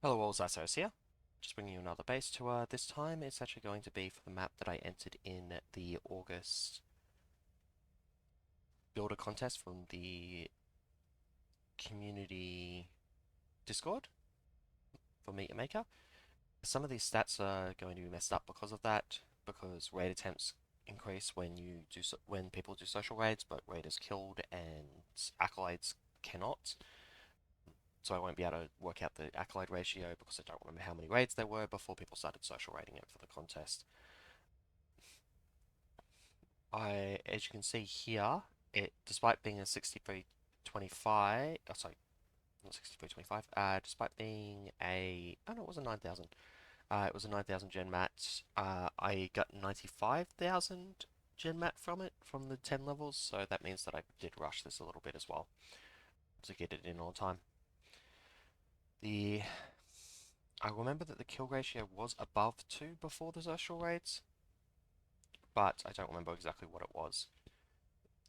Hello all, Xyceres here. Just bringing you another base tour. This time it's actually going to be for the map that I entered in the August builder contest from the community Discord for Meet Your Maker. Some of these stats are going to be messed up because of that, because raid attempts increase when people do social raids, but raiders killed and acolytes cannot. So I won't be able to work out the accolade ratio because I don't remember how many raids there were before people started social raiding it for the contest. As you can see here, despite being a 6325, oh sorry, not 6325, despite being oh no, it was a 9000. It was a 9000 gen mat. I got 95,000 gen mat from it, from the 10 levels, so that means that I did rush this a little bit as well to get it in on time. The I remember that the kill ratio was above 2 before the social raids, but I don't remember exactly what it was.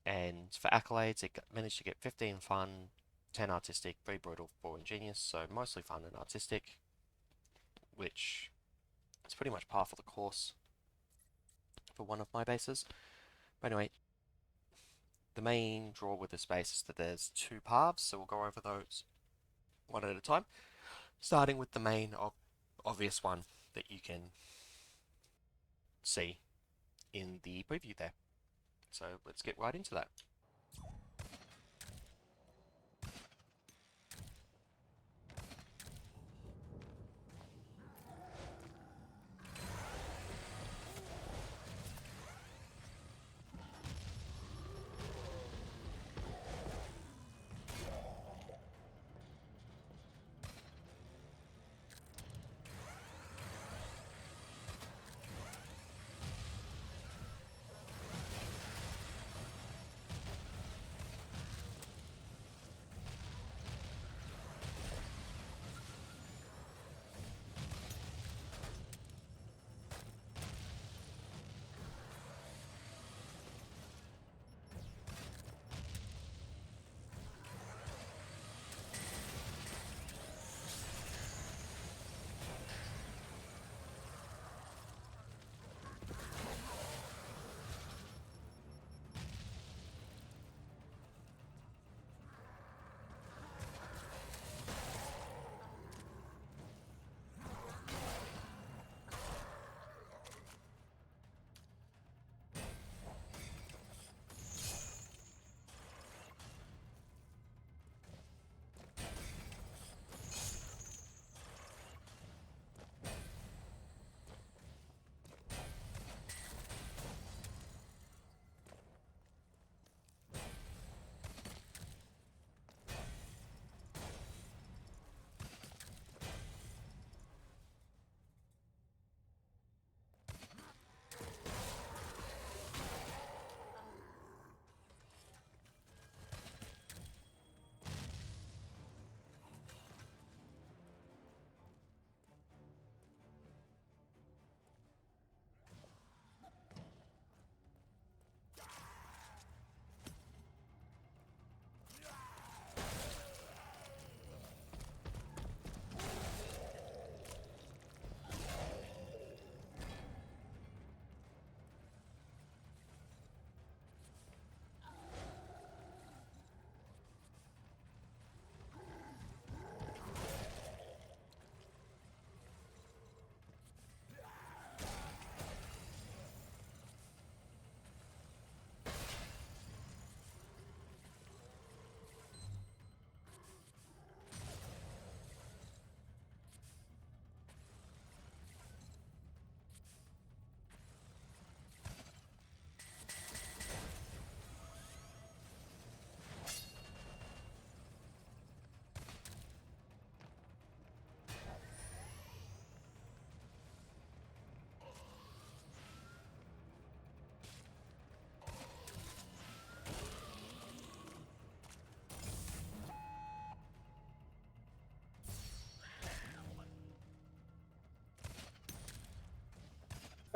And for accolades, managed to get 15 fun, 10 artistic, 3 brutal, 4 ingenious, so mostly fun and artistic, which is pretty much par for the course for one of my bases. But anyway, the main draw with this base is that there's two paths, so we'll go over those one at a time, starting with the main obvious one that you can see in the preview there. So let's get right into that.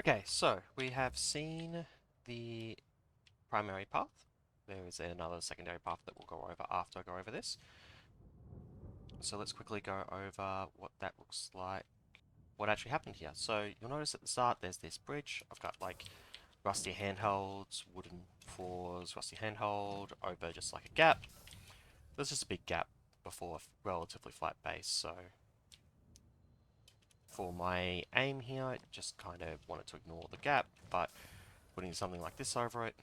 Okay, so we have seen the primary path. There is another secondary path that we'll go over after I go over this. So let's quickly go over what that looks like, what actually happened here. So you'll notice at the start there's this bridge. I've got like rusty handholds, wooden floors, rusty handhold, over just like a gap. There's just a big gap before a relatively flat base, so for my aim here, I just kind of wanted to ignore the gap, but putting something like this over it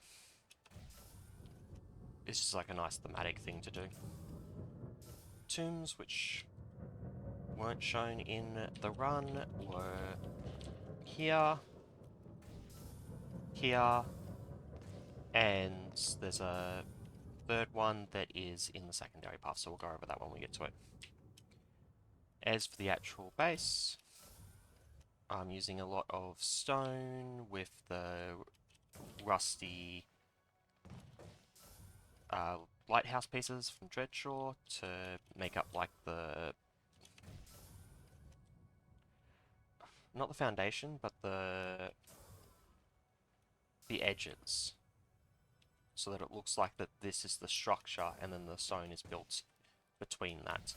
is just like a nice thematic thing to do. Tombs, which weren't shown in the run, were here, here, and there's a third one that is in the secondary path, so we'll go over that when we get to it. As for the actual base, I'm using a lot of stone with the rusty lighthouse pieces from Dreadshaw to make up like not the foundation, but the edges, so that it looks like that this is the structure and then the stone is built between that.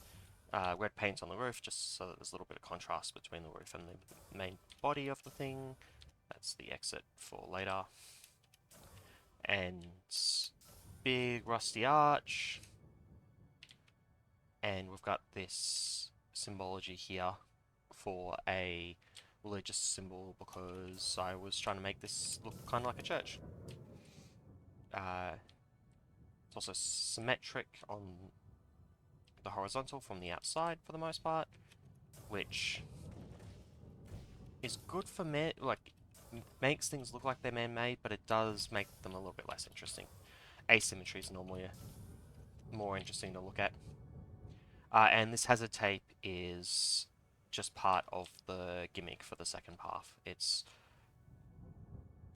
Red paint on the roof, just so that there's a little bit of contrast between the roof and the main body of the thing. That's the exit for later. And big rusty arch. And we've got this symbology here for a religious symbol because I was trying to make this look kind of like a church. It's also symmetric on the horizontal from the outside for the most part, which is good for makes things look like they're man-made, but it does make them a little bit less interesting. Asymmetry is normally more interesting to look at. And this hazard tape is just part of the gimmick for the second path. It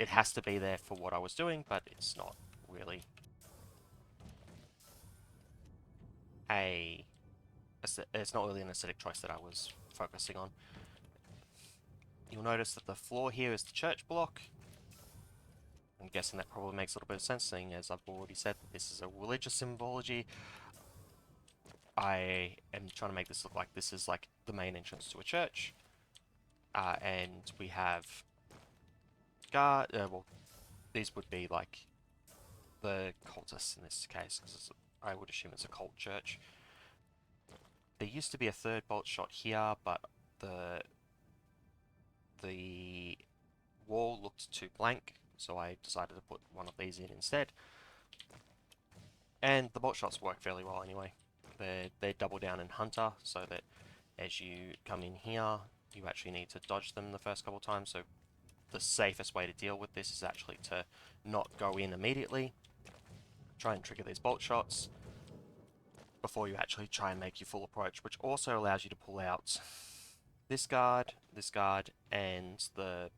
has to be there for what I was doing, but it's not really it's not really an aesthetic choice that I was focusing on. You'll notice that the floor here is the church block. I'm guessing that probably makes a little bit of sense, seeing as I've already said that this is a religious symbology. I am trying to make this look like this is like the main entrance to a church. And we have well, these would be like the cultists in this case, because I would assume it's a cult church. There used to be a third bolt shot here, but the wall looked too blank, so I decided to put one of these in instead. And the bolt shots work fairly well anyway. They're double down in Hunter, so that as you come in here, you actually need to dodge them the first couple times. So the safest way to deal with this is actually to not go in immediately. Try and trigger these bolt shots before you actually try and make your full approach, which also allows you to pull out this guard, and the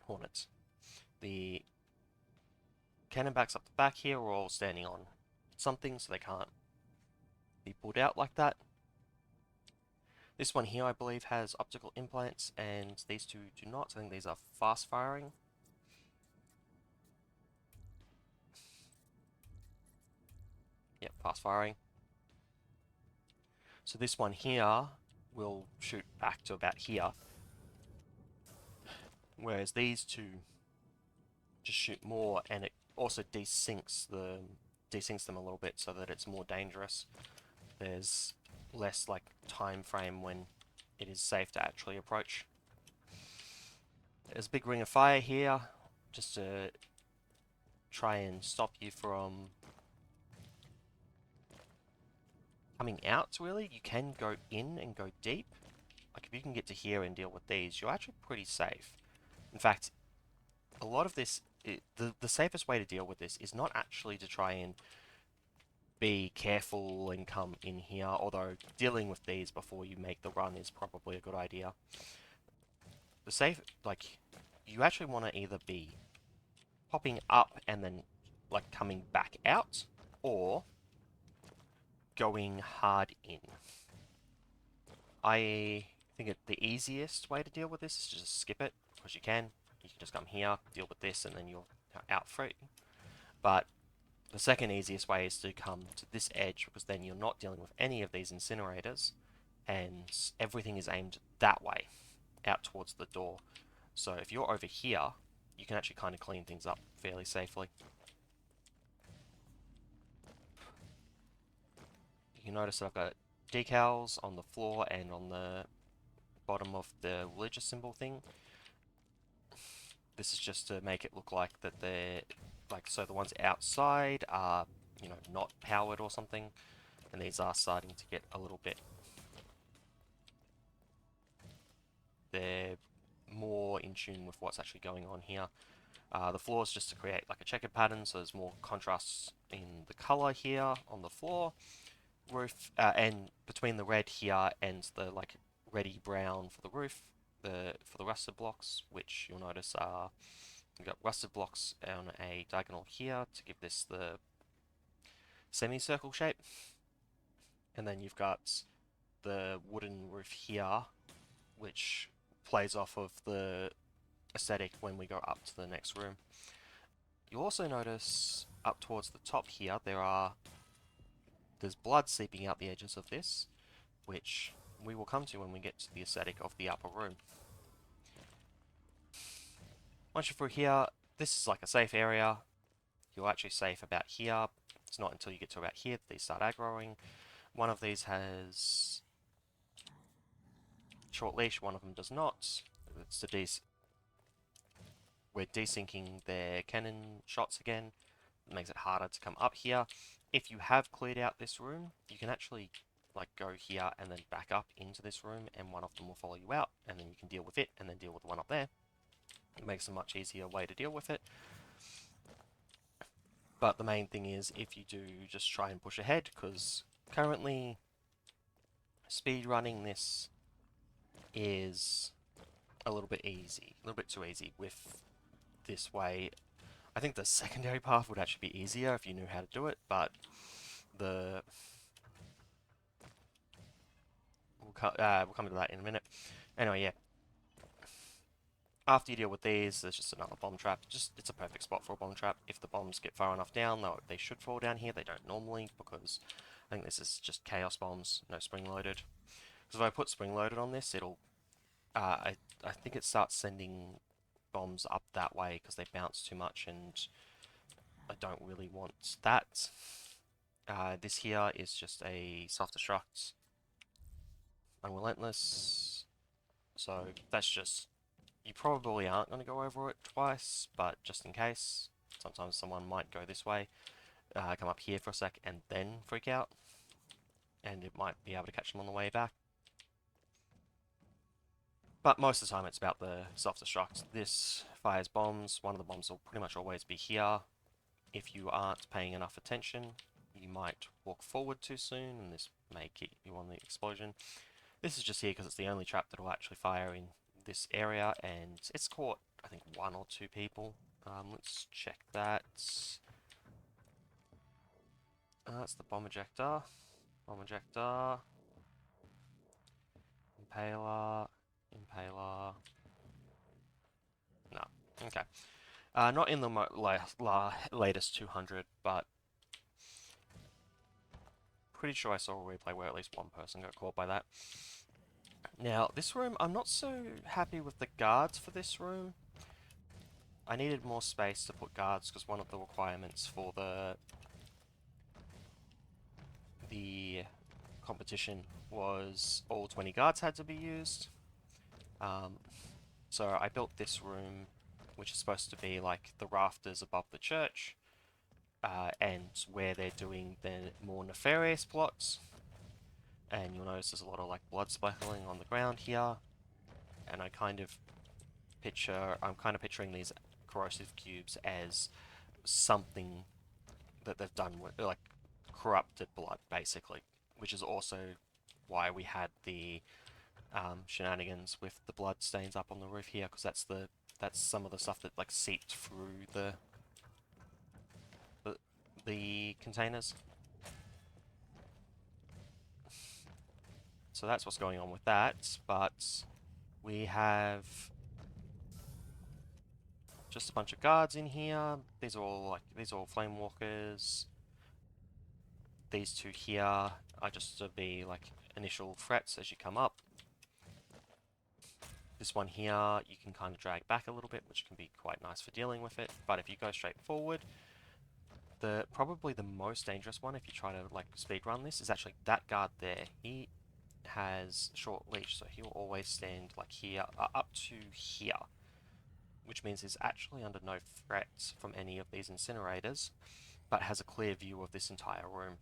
hornets. The cannonbacks up the back here are all standing on something, so they can't be pulled out like that. This one here, I believe, has optical implants, and these two do not. I think these are fast firing. Yep, fast firing. So this one here will shoot back to about here, whereas these two just shoot more, and it also desyncs them a little bit so that it's more dangerous. There's less like time frame when it is safe to actually approach. There's a big ring of fire here just to try and stop you from coming out, really. You can go in and go deep. Like if you can get to here and deal with these, you're actually pretty safe. In fact, a lot of this, the safest way to deal with this is not actually to try and be careful and come in here, although dealing with these before you make the run is probably a good idea. You actually want to either be popping up and then like coming back out, or going hard in. I think the easiest way to deal with this is to just skip it, because you can. You can just come here, deal with this, and then you're out free. But The second easiest way is to come to this edge, because then you're not dealing with any of these incinerators, and everything is aimed that way, out towards the door. So if you're over here, you can actually kind of clean things up fairly safely. You can notice that I've got decals on the floor and on the bottom of the religious symbol thing. This is just to make it look like that they're, like, so the ones outside are, you know, not powered or something, and these are starting to get a little bit, they're more in tune with what's actually going on here. The floor is just to create like a checkered pattern, so there's more contrast in the color here on the floor. Roof, and between the red here and the like reddy brown for the roof, for the rusted blocks, which you'll notice are, you've got rusted blocks on a diagonal here to give this the semicircle shape, and then you've got the wooden roof here, which plays off of the aesthetic when we go up to the next room. You'll also notice up towards the top here there's blood seeping out the edges of this, which we will come to when we get to the aesthetic of the upper room. Once you're through here, this is like a safe area. You're actually safe about here. It's not until you get to about here that these start aggroing. One of these has short leash, one of them does not. It's the we're desyncing their cannon shots again. It makes it harder to come up here. If you have cleared out this room, you can actually like go here and then back up into this room, and one of them will follow you out, and then you can deal with it and then deal with the one up there. It makes a much easier way to deal with it. But the main thing is, if you do just try and push ahead, because currently speed running this is a little bit easy, a little bit too easy with this way. I think the secondary path would actually be easier if you knew how to do it, but we'll come to that in a minute. Anyway, yeah. After you deal with these, there's just another bomb trap. It's a perfect spot for a bomb trap. If the bombs get far enough down, they should fall down here. They don't normally, because I think this is just chaos bombs, no spring-loaded. Because if I put spring-loaded on this, it'll... I think it starts sending bombs up that way because they bounce too much, and I don't really want that. This here is just a self-destruct. Unrelentless. So that's just... You probably aren't going to go over it twice, but just in case, sometimes someone might go this way, come up here for a sec, and then freak out, and it might be able to catch them on the way back. But most of the time it's about the self-destruct. This fires bombs. One of the bombs will pretty much always be here. If you aren't paying enough attention, you might walk forward too soon, and this may keep you on the explosion. This is just here because it's the only trap that will actually fire in this area, and it's caught, I think, 1 or 2 people. Let's check that. That's the bomb ejector. Bomb ejector. Impaler. Impaler. No. Okay. Not in the latest 200, but pretty sure I saw a replay where at least one person got caught by that. Now, this room, I'm not so happy with the guards for this room. I needed more space to put guards because one of the requirements for the competition was all 20 guards had to be used. So I built this room, which is supposed to be like the rafters above the church, and where they're doing the more nefarious plots. And you'll notice there's a lot of like blood splattering on the ground here, and I'm kind of picturing these corrosive cubes as something that they've done with, like, corrupted blood, basically, which is also why we had the shenanigans with the blood stains up on the roof here, because that's some of the stuff that like seeped through the containers. So that's what's going on with that, but we have just a bunch of guards in here. These are all flame walkers. These two here are just to be like initial threats as you come up. This one here you can kind of drag back a little bit, which can be quite nice for dealing with it. But if you go straight forward, probably the most dangerous one if you try to like speedrun this is actually that guard there. He has short leash, so he'll always stand like here, up to here, which means he's actually under no threat from any of these incinerators, but has a clear view of this entire room.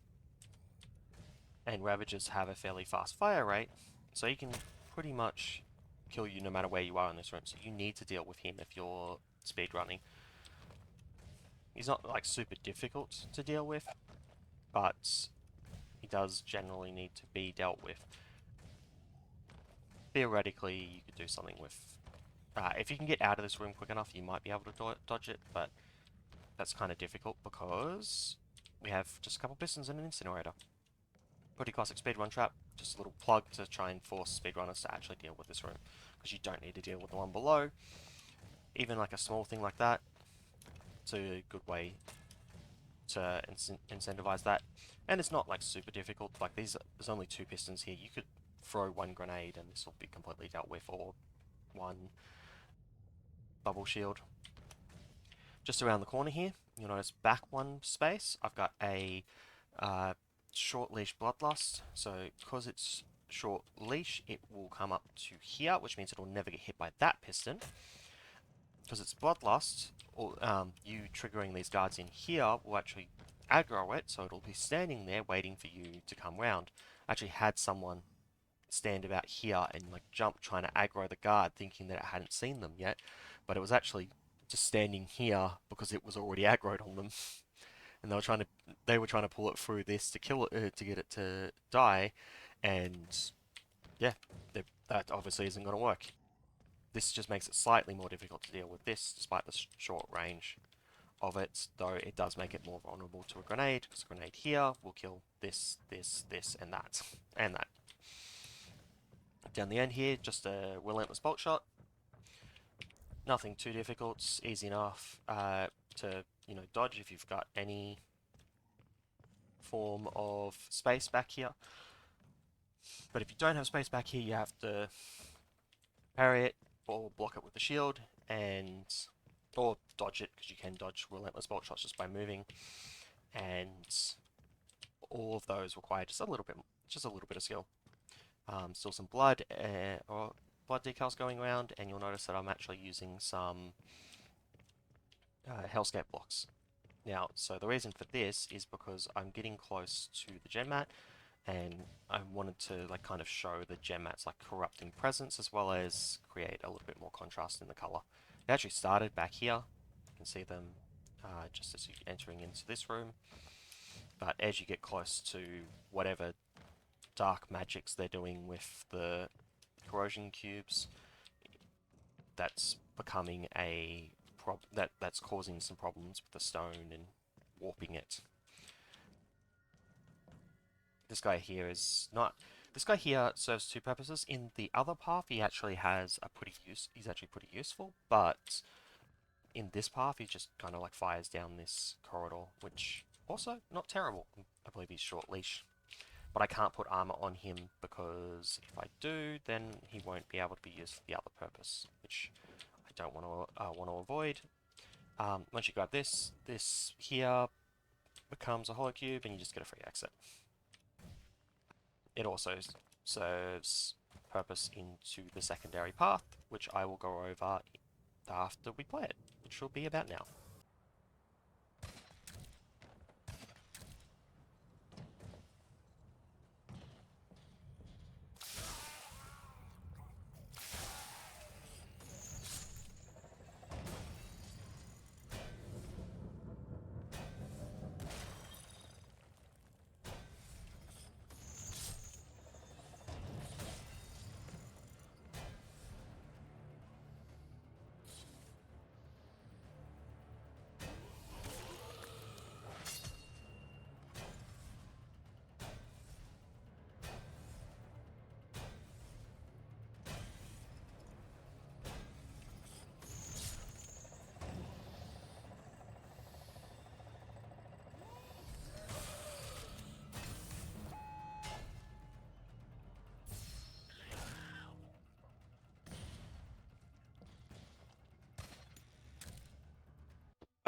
And Ravagers have a fairly fast fire rate, so he can pretty much kill you no matter where you are in this room, so you need to deal with him if you're speedrunning. He's not like super difficult to deal with, but he does generally need to be dealt with. Theoretically, you could do something with... if you can get out of this room quick enough, you might be able to dodge it, but that's kind of difficult because we have just a couple pistons and an incinerator. Pretty classic speedrun trap, just a little plug to try and force speedrunners to actually deal with this room, because you don't need to deal with the one below. Even like a small thing like that, it's a good way to incentivize that. And it's not like super difficult, like there's only 2 pistons here. You could throw 1 grenade and this will be completely dealt with, or 1 bubble shield. Just around the corner here, you'll notice back 1 space, I've got a short leash bloodlust. So because it's short leash, it will come up to here, which means it'll never get hit by that piston. Because it's bloodlust, or you triggering these guards in here will actually aggro it, so it'll be standing there waiting for you to come round. I actually had someone stand about here and like jump trying to aggro the guard, thinking that it hadn't seen them yet, but it was actually just standing here because it was already aggroed on them. And they were trying to pull it through this to kill it, to get it to die, and yeah, that obviously isn't going to work. This just makes it slightly more difficult to deal with this, despite the short range of it, though it does make it more vulnerable to a grenade, because a grenade here will kill this, this, this, and that, and that. Down the end here, just a relentless bolt shot. Nothing too difficult, it's easy enough to dodge if you've got any form of space back here. But if you don't have space back here, you have to parry it or block it with the shield, or dodge it, because you can dodge relentless bolt shots just by moving. And all of those require just a little bit of skill. Still some blood or blood decals going around, and you'll notice that I'm actually using some hellscape blocks. Now, so the reason for this is because I'm getting close to the gem mat, and I wanted to like kind of show the gem mat's like corrupting presence, as well as create a little bit more contrast in the color. It actually started back here. You can see them just as you're entering into this room, but as you get close to whatever dark magics they're doing with the corrosion cubes, that's becoming that's causing some problems with the stone and warping it. This guy here serves 2 purposes. In the other path, he's actually pretty useful, but in this path, he just kind of like fires down this corridor, which also not terrible. I believe he's short leash, but I can't put armor on him, because if I do, then he won't be able to be used for the other purpose, which I don't want to avoid. Once you grab this here becomes a hollow cube, and you just get a free exit. It also serves purpose into the secondary path, which I will go over after we play it, which will be about now.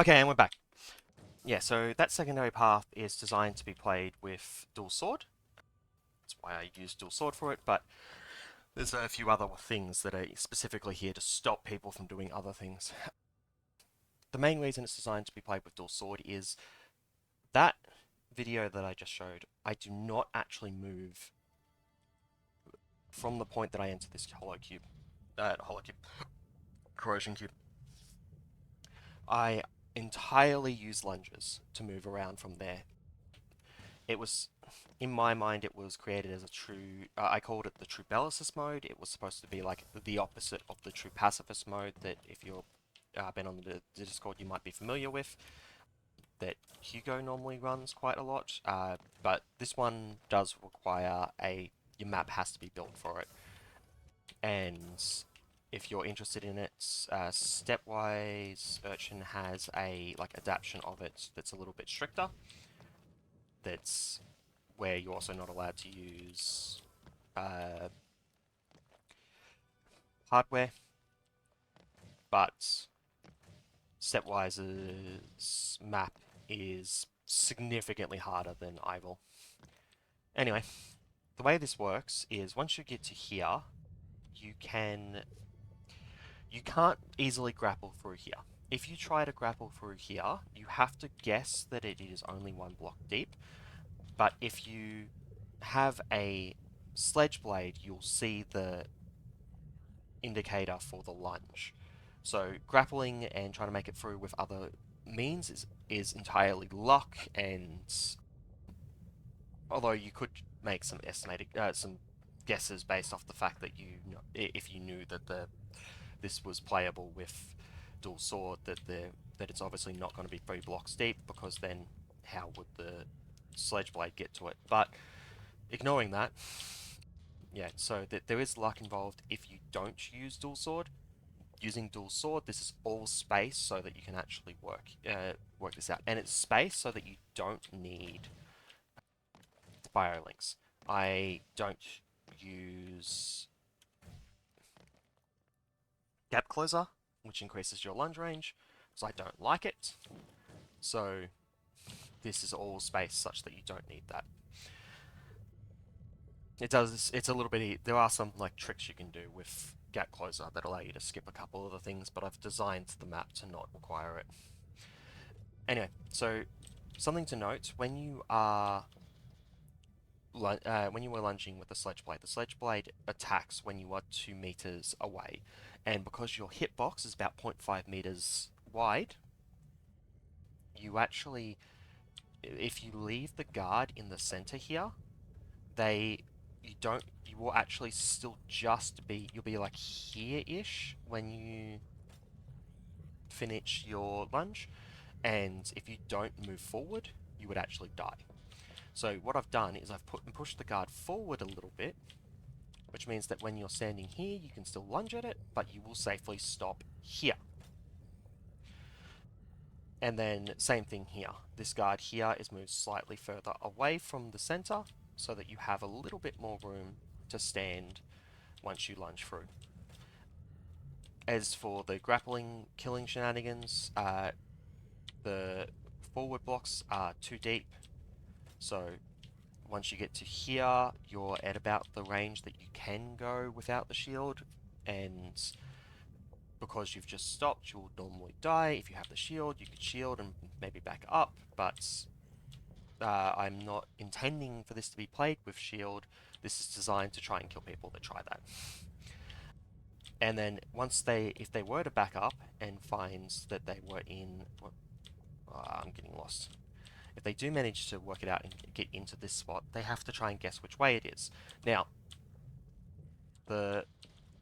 Okay, and we're back. Yeah, so that secondary path is designed to be played with dual sword. That's why I use dual sword for it, but there's a few other things that are specifically here to stop people from doing other things. The main reason it's designed to be played with dual sword is that video that I just showed, I do not actually move from the point that I enter this corrosion cube. I entirely use lunges to move around from there. It was, in my mind, it was created as a true, I called it the True Bellicist mode. It was supposed to be like the opposite of the True Pacifist mode that if you've been on the Discord you might be familiar with, that Hugo normally runs quite a lot, but this one does require your map has to be built for it. And if you're interested in it, Stepwise Urchin has a adaptation of it that's a little bit stricter. That's where you're also not allowed to use hardware, but Stepwise's map is significantly harder than Ivel. Anyway, the way this works is once you get to here, you can't easily grapple through here. If you try to grapple through here, you have to guess that it is only one block deep, but if you have a sledge blade, you'll see the indicator for the lunge. So grappling and trying to make it through with other means is entirely luck, and although you could make some some guesses based off the fact that if you knew that this was playable with dual sword, that it's obviously not going to be 3 blocks deep, because then how would the sledge blade get to it? But ignoring that, yeah, so there is luck involved if you don't use dual sword. Using dual sword, this is all space so that you can actually work this out, and it's space so that you don't need biolinks. I don't use gap closer, which increases your lunge range, because I don't like it. So this is all space such that you don't need that. It's a little bit, there are some tricks you can do with gap closer that allow you to skip a couple of the things, but I've designed the map to not require it. Anyway, so something to note, when you were lunging with the sledge blade attacks when you are 2 meters away, and because your hitbox is about 0.5 meters wide, you actually, if you leave the guard in the center here, you will actually still you'll be like here-ish when you finish your lunge, and if you don't move forward, you would actually die. So what I've done is I've pushed the guard forward a little bit, which means that when you're standing here, you can still lunge at it, but you will safely stop here. And then same thing here. This guard here is moved slightly further away from the center, so that you have a little bit more room to stand once you lunge through. As for the grappling killing shenanigans, the forward blocks are too deep, so once you get to here, you're at about the range that you can go without the shield, and because you've just stopped, you'll normally die. If you have the shield, you could shield and maybe back up, but I'm not intending for this to be played with shield. This is designed to try and kill people that try that. And then if they were to back up and finds that they were in, I'm getting lost. If they do manage to work it out and get into this spot, they have to try and guess which way it is. Now, the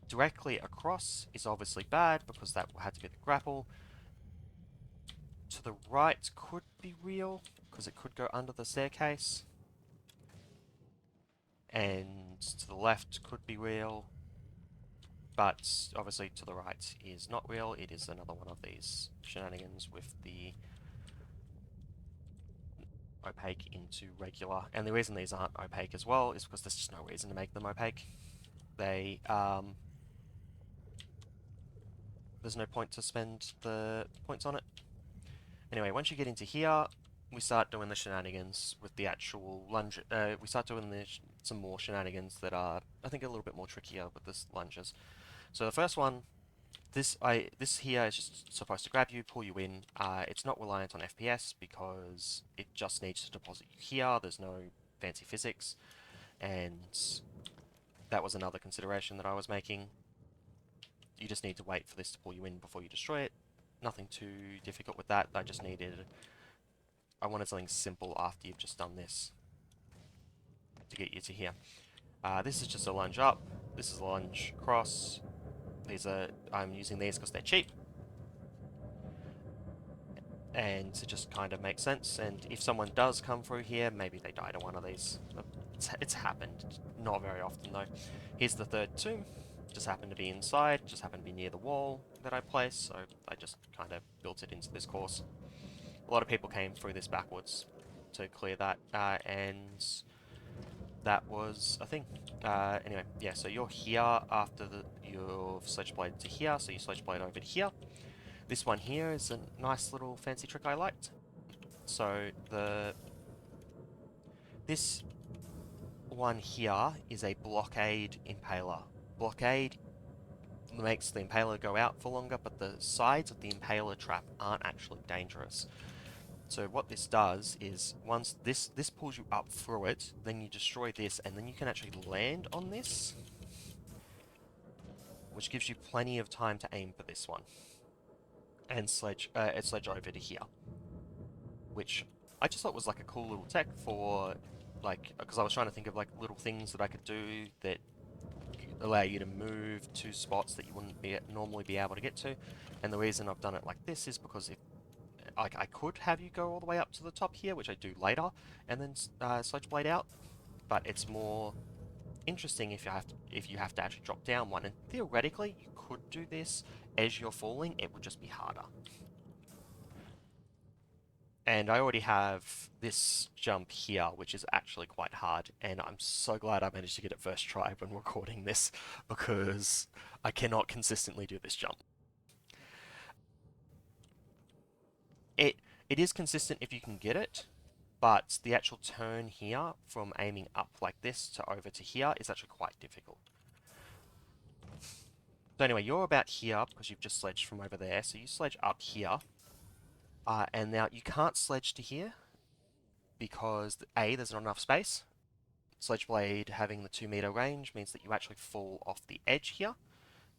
directly across is obviously bad because that had to be the grapple. To the right could be real because it could go under the staircase. And to the left could be real, but obviously to the right is not real. It is another one of these shenanigans with the opaque into regular. And the reason these aren't opaque as well is because there's just no reason to make them opaque. There's no point to spend the points on it. Anyway, once you get into here, we start doing the shenanigans with the actual lunge. We start doing some more shenanigans that are, I think, a little bit more trickier with this lunges. So the first one, this here is just supposed to grab you, pull you in. It's not reliant on FPS because it just needs to deposit you here. There's no fancy physics, and that was another consideration that I was making. You just need to wait for this to pull you in before you destroy it. Nothing too difficult with that. I wanted something simple after you've just done this to get you to here. This is just a lunge up. This is a lunge across. I'm using these because they're cheap. And it just kind of makes sense. And if someone does come through here, maybe they die to one of these. It's happened. Not very often though. Here's the third tomb. Just happened to be inside. Just happened to be near the wall that I placed. So I just kind of built it into this course. A lot of people came through this backwards to clear that. And that was a thing. Anyway, yeah, so you're here after your sledge blade to here, so you sledge blade over to here. This one here is a nice little fancy trick I liked. So this one here is a blockade impaler. Blockade makes the impaler go out for longer, but the sides of the impaler trap aren't actually dangerous. So what this does is once this pulls you up through it, then you destroy this, and then you can actually land on this, which gives you plenty of time to aim for this one and sledge over to here, which I just thought was like a cool little tech for like, because I was trying to think of like little things that I could do that allow you to move to spots that you wouldn't normally be able to get to. And the reason I've done it like this is because if I could have you go all the way up to the top here, which I do later, and then sledge blade out, but it's more interesting if you have to actually drop down one. And theoretically, you could do this as you're falling. It would just be harder. And I already have this jump here, which is actually quite hard, and I'm so glad I managed to get it first try when recording this, because I cannot consistently do this jump. It it is consistent if you can get it, but the actual turn here from aiming up like this to over to here is actually quite difficult. So anyway, you're about here because you've just sledged from over there, so you sledge up here, and now you can't sledge to here because A, there's not enough space. Sledge blade having the 2 meter range means that you actually fall off the edge here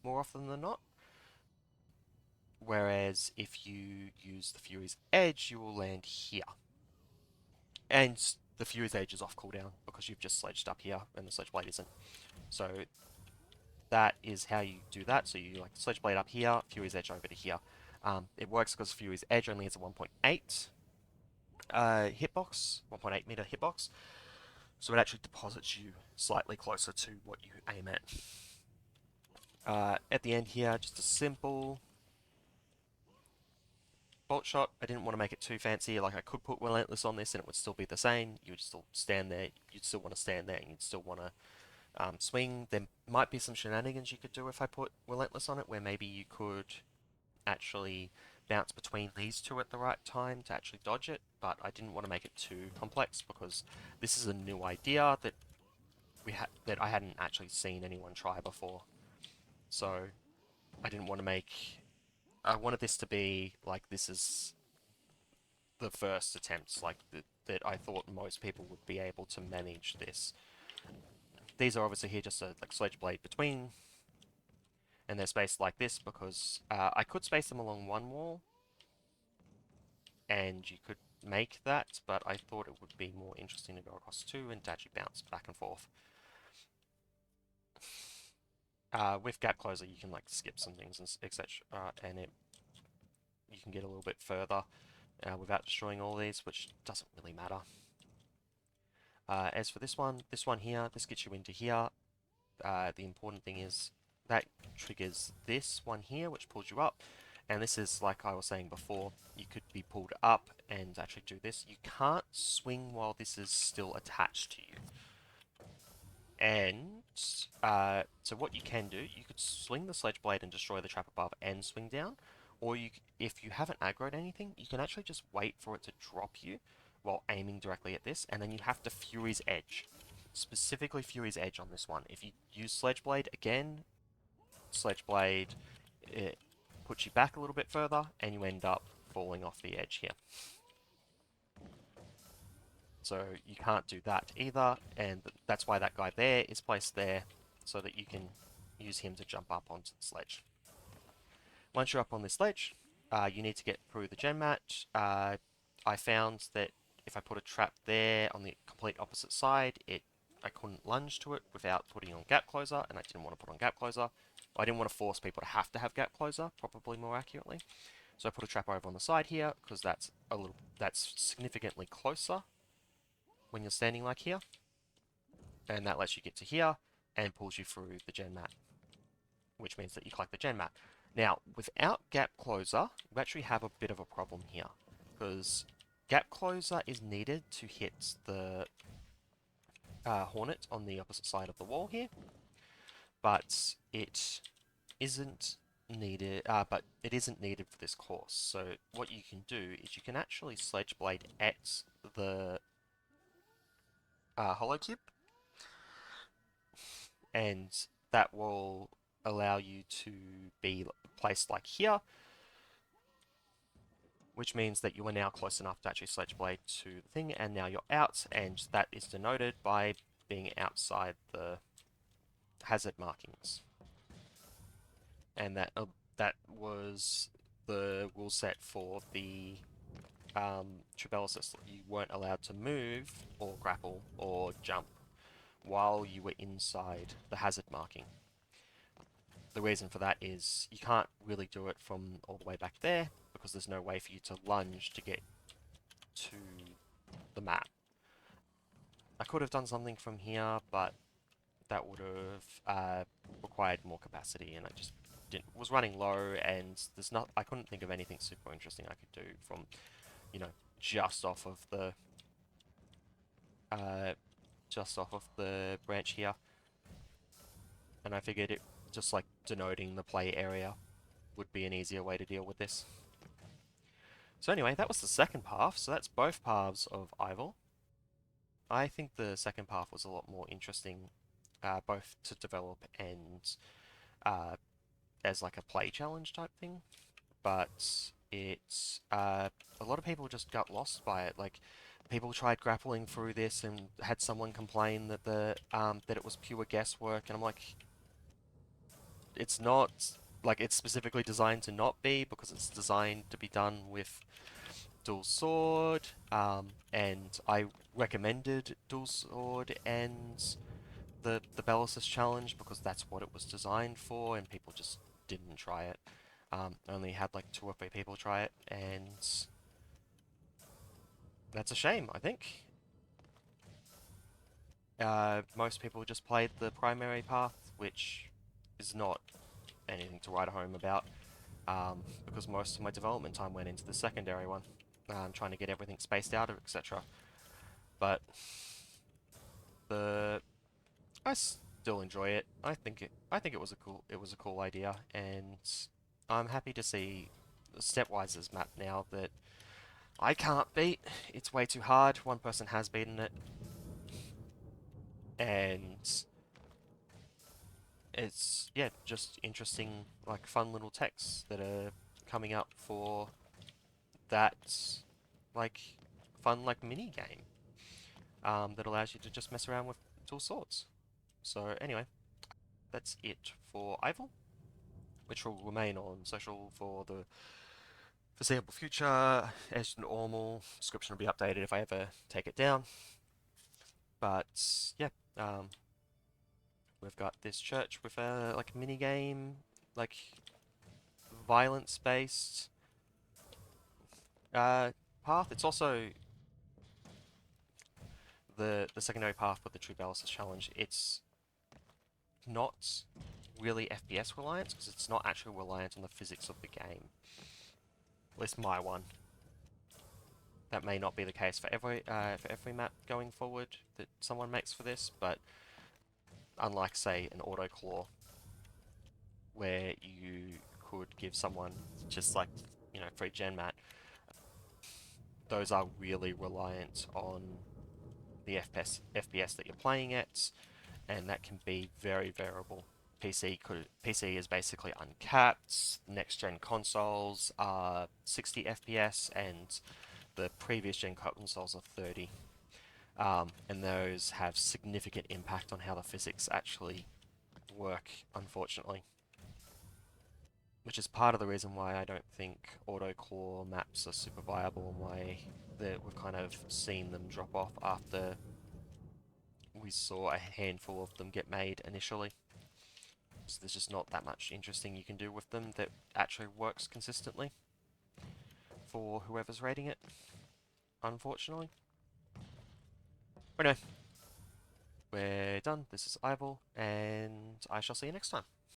more often than not. Whereas if you use the Fury's Edge, you will land here. And the Fury's Edge is off cooldown because you've just sledged up here and the sledge blade isn't. So that is how you do that. So you like sledge blade up here, Fury's Edge over to here. It works because Fury's Edge only has a 1.8 hitbox, 1.8 meter hitbox. So it actually deposits you slightly closer to what you aim at. At the end here, just a simple bolt shot. I didn't want to make it too fancy. Like I could put Relentless on this and it would still be the same. You would still stand there. You'd still want to stand there and you'd still want to swing. There might be some shenanigans you could do if I put Relentless on it, where maybe you could actually bounce between these two at the right time to actually dodge it, but I didn't want to make it too complex because this is a new idea that that I hadn't actually seen anyone try before. So I didn't want to make. I wanted this to be like this is the first attempts, like that I thought most people would be able to manage this. These are obviously here just a like sledge blade between, and they're spaced like this because I could space them along one wall, and you could make that, but I thought it would be more interesting to go across two and to actually bounce back and forth. With gap closer, you can like skip some things and etc. And you can get a little bit further without destroying all these, which doesn't really matter. As for this one here, this gets you into here. The important thing is that triggers this one here, which pulls you up. And this is, like I was saying before, you could be pulled up and actually do this. You can't swing while this is still attached to you. And so what you can do, you could swing the sledge blade and destroy the trap above and swing down, or if you haven't aggroed anything, you can actually just wait for it to drop you while aiming directly at this, and then you have to Fury's Edge. Specifically Fury's Edge on this one. If you use Sledge Blade again, Sledge Blade, it puts you back a little bit further, and you end up falling off the edge here. So you can't do that either, and that's why that guy there is placed there, so that you can use him to jump up onto the sledge. Once you're up on this ledge, you need to get through the gen mat. I found that if I put a trap there on the complete opposite side, I couldn't lunge to it without putting on gap closer, and I didn't want to put on gap closer. I didn't want to force people to have gap closer, probably more accurately. So I put a trap over on the side here, because that's significantly closer when you're standing like here, and that lets you get to here and pulls you through the gen mat, which means that you collect the gen mat. Now, without gap closer, you actually have a bit of a problem here, because gap closer is needed to hit the hornet on the opposite side of the wall here, but it isn't needed. But it isn't needed for this course. So what you can do is you can actually sledge blade at the hollow cube, and that will allow you to be placed like here, which means that you are now close enough to actually sledge blade to the thing, and now you're out, and that is denoted by being outside the hazard markings. And that was the rule set for the True Bellicist. You weren't allowed to move or grapple or jump while you were inside the hazard marking. The reason for that is you can't really do it from all the way back there, because there's no way for you to lunge to get to the map. I could have done something from here, but that would have required more capacity, and I just was running low, and I couldn't think of anything super interesting I could do from, just off of the branch here. And I figured it just like denoting the play area would be an easier way to deal with this. So anyway, that was the second path, so that's both paths of Ivel. I think the second path was a lot more interesting, both to develop and as like a play challenge type thing, but it's a lot of people just got lost by it. Like, people tried grappling through this and had someone complain that that it was pure guesswork, and I'm like, it's not. Like, it's specifically designed to not be, because it's designed to be done with dual sword, and I recommended dual sword and the Bellicist challenge because that's what it was designed for, and people just didn't try it. Only had like 2 or 3 people try it, and that's a shame, I think. Most people just played the primary path, which is not anything to write home about, because most of my development time went into the secondary one, trying to get everything spaced out, etc. But I still enjoy it. I think it was a cool idea, and I'm happy to see Stepwise's map now that I can't beat. It's way too hard. One person has beaten it, and it's, yeah, just interesting, like, fun little texts that are coming up for that, like, fun, like, mini game that allows you to just mess around with dual swords. So anyway, that's it for Ivel, which will remain on social for the foreseeable future. As normal, description will be updated if I ever take it down. But yeah, we've got this church with a like mini game, like violence-based path. It's also the secondary path with the True Bellicist challenge. It's not really FPS reliant, because it's not actually reliant on the physics of the game. At least my one. That may not be the case for every map going forward that someone makes for this, but unlike, say, an auto claw, where you could give someone just like, free gen mat, those are really reliant on the FPS that you're playing at, and that can be very variable. PC is basically uncapped. Next gen consoles are 60 FPS, and the previous gen consoles are 30. And those have significant impact on how the physics actually work, unfortunately. Which is part of the reason why I don't think auto-core maps are super viable, and why we've kind of seen them drop off after we saw a handful of them get made initially. So there's just not that much interesting you can do with them that actually works consistently for whoever's rating it, unfortunately. But anyway, we're done. This is Ivel, and I shall see you next time.